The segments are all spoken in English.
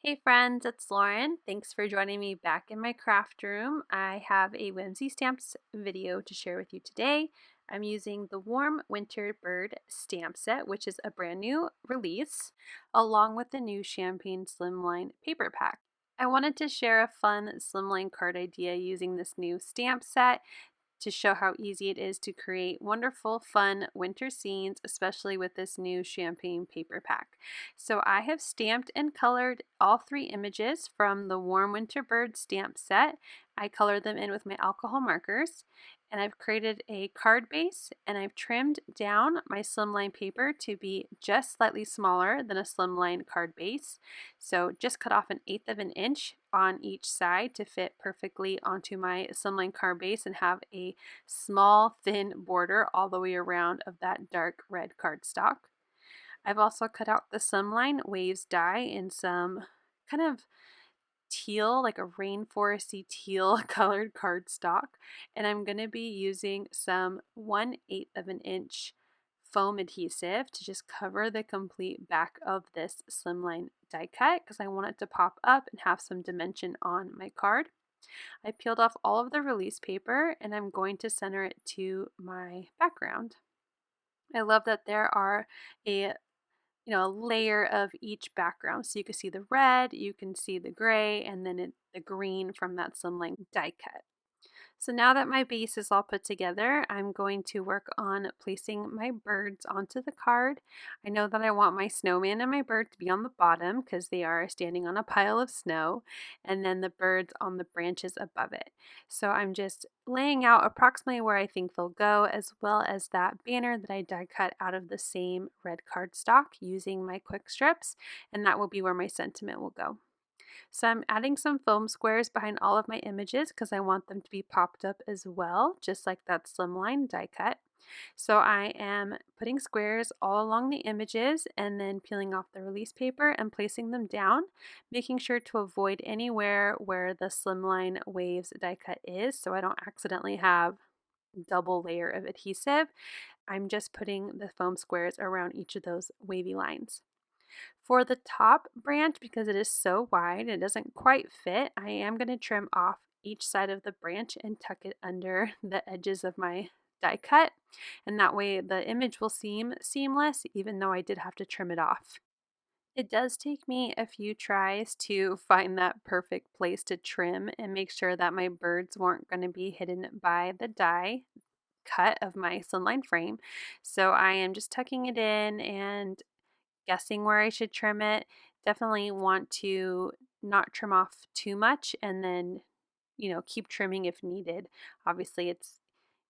Hey friends, it's Lauren. Thanks for joining me back in my craft room. I have a Whimsy Stamps video to share with you today. I'm using the Warm Winter Bird stamp set, which is a brand new release, along with the new Champagne Slimline paper pack. I wanted to share a fun slimline card idea using this new stamp set to show how easy it is to create wonderful, fun winter scenes, especially with this new champagne paper pack. So I have stamped and colored all three images from the Warm Winter Bird stamp set. I colored them in with my alcohol markers, and I've created a card base, and I've trimmed down my slimline paper to be just slightly smaller than a slimline card base. So just cut off 1/8 of an inch on each side to fit perfectly onto my slimline card base and have a small thin border all the way around of that dark red cardstock. I've also cut out the Slimline Waves die in some kind of teal, like a rainforesty teal colored cardstock, and I'm going to be using some 1/8 of an inch foam adhesive to just cover the complete back of this slimline die cut because I want it to pop up and have some dimension on my card. I peeled off all of the release paper and I'm going to center it to my background. I love that there are a layer of each background. So you can see the red, you can see the gray, and then the green from that slimline die cut. So now that my base is all put together, I'm going to work on placing my birds onto the card. I know that I want my snowman and my bird to be on the bottom because they are standing on a pile of snow, and then the birds on the branches above it. So I'm just laying out approximately where I think they'll go, as well as that banner that I die cut out of the same red cardstock using my quick strips, and that will be where my sentiment will go. So I'm adding some foam squares behind all of my images because I want them to be popped up as well, just like that slimline die cut. So I am putting squares all along the images and then peeling off the release paper and placing them down, making sure to avoid anywhere where the slimline waves die cut is so I don't accidentally have double layer of adhesive. I'm just putting the foam squares around each of those wavy lines. For the top branch, because it is so wide, it doesn't quite fit, I am going to trim off each side of the branch and tuck it under the edges of my die cut, and that way the image will seem seamless even though I did have to trim it off. It does take me a few tries to find that perfect place to trim and make sure that my birds weren't going to be hidden by the die cut of my slimline frame. So I am just tucking it in and guessing where I should trim it. Definitely want to not trim off too much and then, keep trimming if needed. Obviously, it's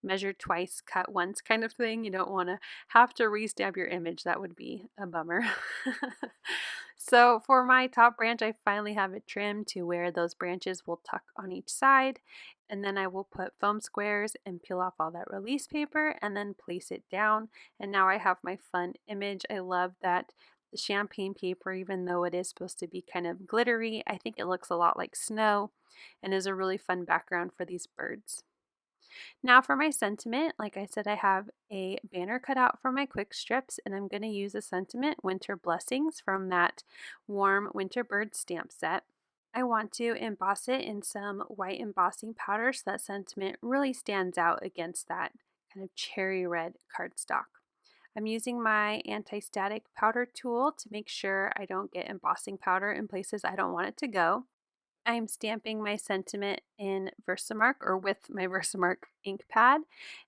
measure twice, cut once kind of thing. You don't want to have to restamp your image. That would be a bummer. So for my top branch, I finally have it trimmed to where those branches will tuck on each side. And then I will put foam squares and peel off all that release paper and then place it down. And now I have my fun image. I love that the champagne paper, even though it is supposed to be kind of glittery, I think it looks a lot like snow and is a really fun background for these birds. Now for my sentiment, like I said, I have a banner cut out for my quick strips, and I'm going to use a sentiment Winter Blessings from that Warm Winter Bird stamp set. I want to emboss it in some white embossing powder so that sentiment really stands out against that kind of cherry red cardstock. I'm using my anti-static powder tool to make sure I don't get embossing powder in places I don't want it to go. I'm stamping my sentiment in VersaMark or with my VersaMark ink pad,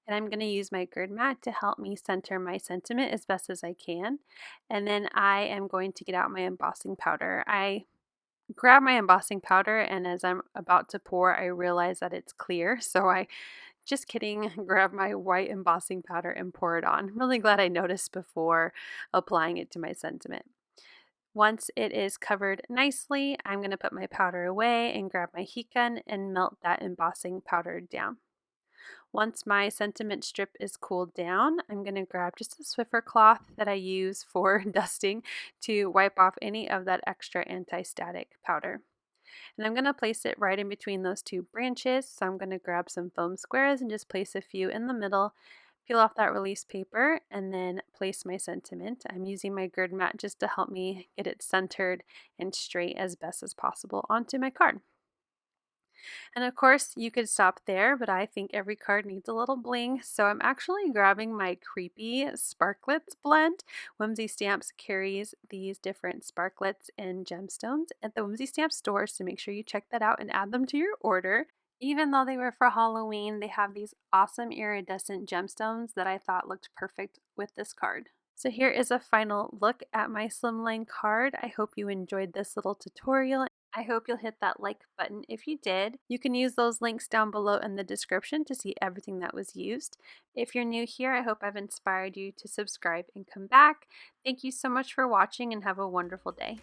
and I'm going to use my grid mat to help me center my sentiment as best as I can. And then I am going to get out my embossing powder. I grab my embossing powder, and as I'm about to pour, I realize that it's clear, so I just kidding, grab my white embossing powder and pour it on. Really glad I noticed before applying it to my sentiment. Once it is covered nicely, I'm going to put my powder away and grab my heat gun and melt that embossing powder down. Once my sentiment strip is cooled down, I'm going to grab just a Swiffer cloth that I use for dusting to wipe off any of that extra anti-static powder. And I'm going to place it right in between those two branches. So I'm going to grab some foam squares and just place a few in the middle, Peel off that release paper and then place my sentiment. I'm using my grid mat just to help me get it centered and straight as best as possible onto my card. And of course, you could stop there, but I think every card needs a little bling. So I'm actually grabbing my creepy Sparkletz blend. Whimsy Stamps carries these different sparklets and gemstones at the Whimsy Stamps store, so make sure you check that out and add them to your order. Even though they were for Halloween, they have these awesome iridescent gemstones that I thought looked perfect with this card. So here is a final look at my Slimline card. I hope you enjoyed this little tutorial. I hope you'll hit that like button if you did. You can use those links down below in the description to see everything that was used. If you're new here, I hope I've inspired you to subscribe and come back. Thank you so much for watching and have a wonderful day.